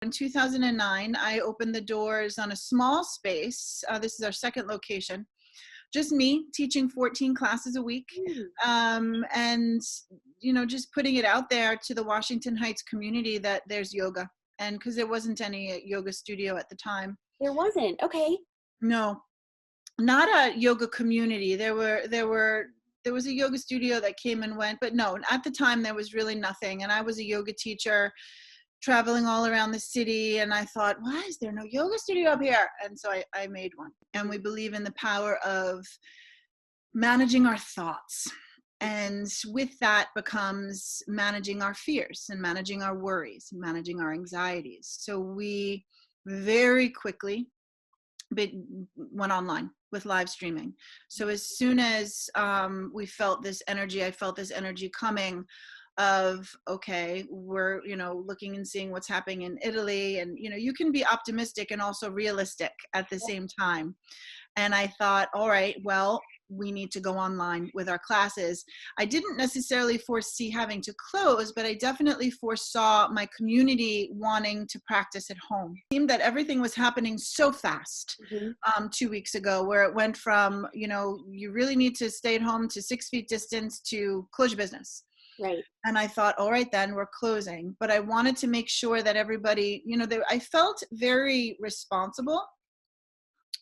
In 2009, I opened the doors on a small space. This is our second location. Just me teaching 14 classes a week, and just putting it out there to the Washington Heights community that there's yoga, and because there wasn't any yoga studio at the time. There wasn't. Okay. No, not a yoga community. There was a yoga studio that came and went, but no, at the time there was really nothing. And I was a yoga teacher traveling all around the city, and I thought, why is there no yoga studio up here? And so I made one. And we believe in the power of managing our thoughts, and with that becomes managing our fears and managing our worries and managing our anxieties. So we very quickly went online with live streaming. So as soon as we felt this energy, I felt this energy coming of, okay, we're, looking and seeing what's happening in Italy. And, you can be optimistic and also realistic at the same time. And I thought, all right, well, we need to go online with our classes. I didn't necessarily foresee having to close, but I definitely foresaw my community wanting to practice at home. It seemed that everything was happening so fast 2 weeks ago, where it went from, you really need to stay at home to 6 feet distance to close your business. Right. And I thought, all right, then we're closing. But I wanted to make sure that everybody, I felt very responsible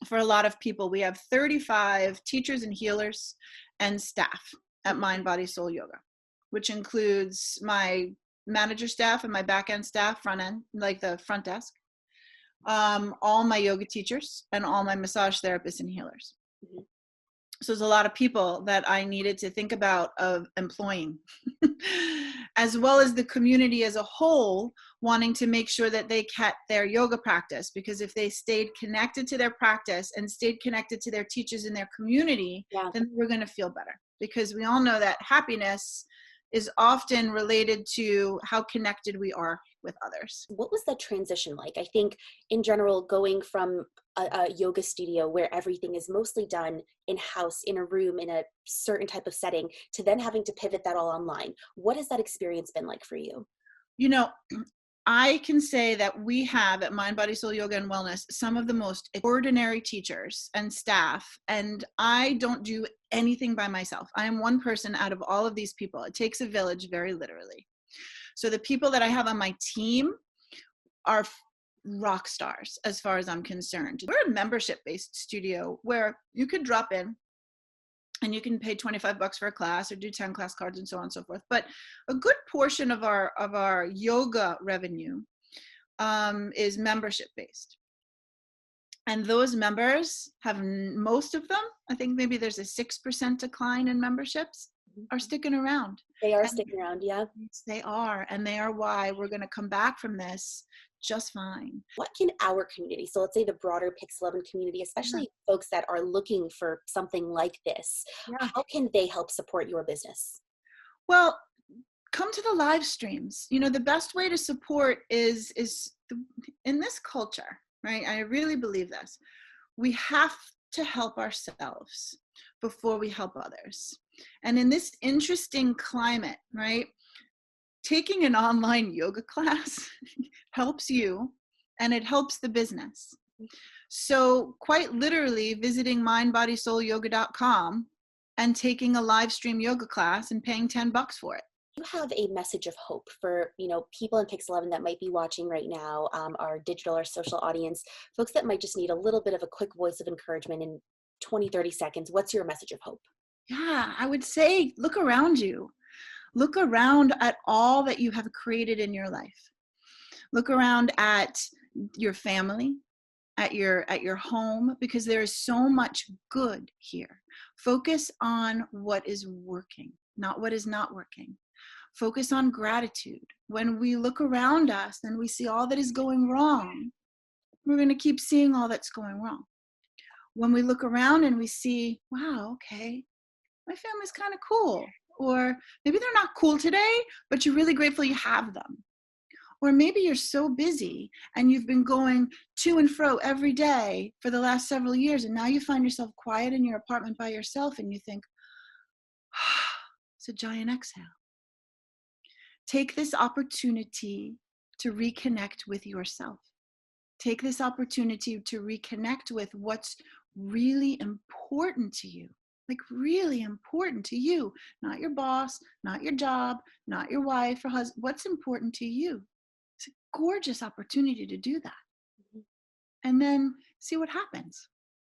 for a lot of people. We have 35 teachers and healers and staff at MindBodySoul Yoga, which includes my manager staff and my back end staff, front end, like the front desk, all my yoga teachers and all my massage therapists and healers. So there's a lot of people that I needed to think about of employing, as well as the community as a whole, wanting to make sure that they kept their yoga practice, because if they stayed connected to their practice and stayed connected to their teachers in their community, then we're going to feel better, because we all know that happiness is often related to how connected we are with others. What was the transition like? I think in general, going from a yoga studio where everything is mostly done in-house, in a room, in a certain type of setting, to then having to pivot that all online. What has that experience been like for you? I can say that we have at MindBodySoul Yoga and Wellness some of the most extraordinary teachers and staff, and I don't do anything by myself. I am one person out of all of these people. It takes a village, very literally. So the people that I have on my team are rock stars as far as I'm concerned. We're a membership-based studio where you could drop in and you can pay $25 for a class or do 10 class cards and so on and so forth. But a good portion of our yoga revenue is membership-based. And those members have, most of them, I think maybe there's a 6% decline in memberships, are sticking around. They are sticking around, yeah. Yes, they are. And they are why we're going to come back from this just fine. What can our community, so let's say the broader Pixel 11 community, especially folks that are looking for something like this, how can they help support your business? Well, come to the live streams. The best way to support is in this culture, right? I really believe this. We have to help ourselves before we help others. And in this interesting climate, right? Taking an online yoga class helps you, and it helps the business. So quite literally visiting mindbodysoulyoga.com and taking a live stream yoga class and paying $10 for it. You have a message of hope for, people in Pixel 11 that might be watching right now, our digital or social audience, folks that might just need a little bit of a quick voice of encouragement in 20, 30 seconds. What's your message of hope? Yeah, I would say look around you. Look around at all that you have created in your life. Look around at your family, at your home, because there is so much good here. Focus on what is working, not what is not working. Focus on gratitude. When we look around us and we see all that is going wrong, we're going to keep seeing all that's going wrong. When we look around and we see, wow, okay, my family's kind of cool. Or maybe they're not cool today, but you're really grateful you have them. Or maybe you're so busy and you've been going to and fro every day for the last several years, and now you find yourself quiet in your apartment by yourself and you think, it's a giant exhale. Take this opportunity to reconnect with yourself. Take this opportunity to reconnect with what's really important to you, like really important to you, not your boss, not your job, not your wife or husband. What's important to you? It's a gorgeous opportunity to do that. Mhm. And then see what happens.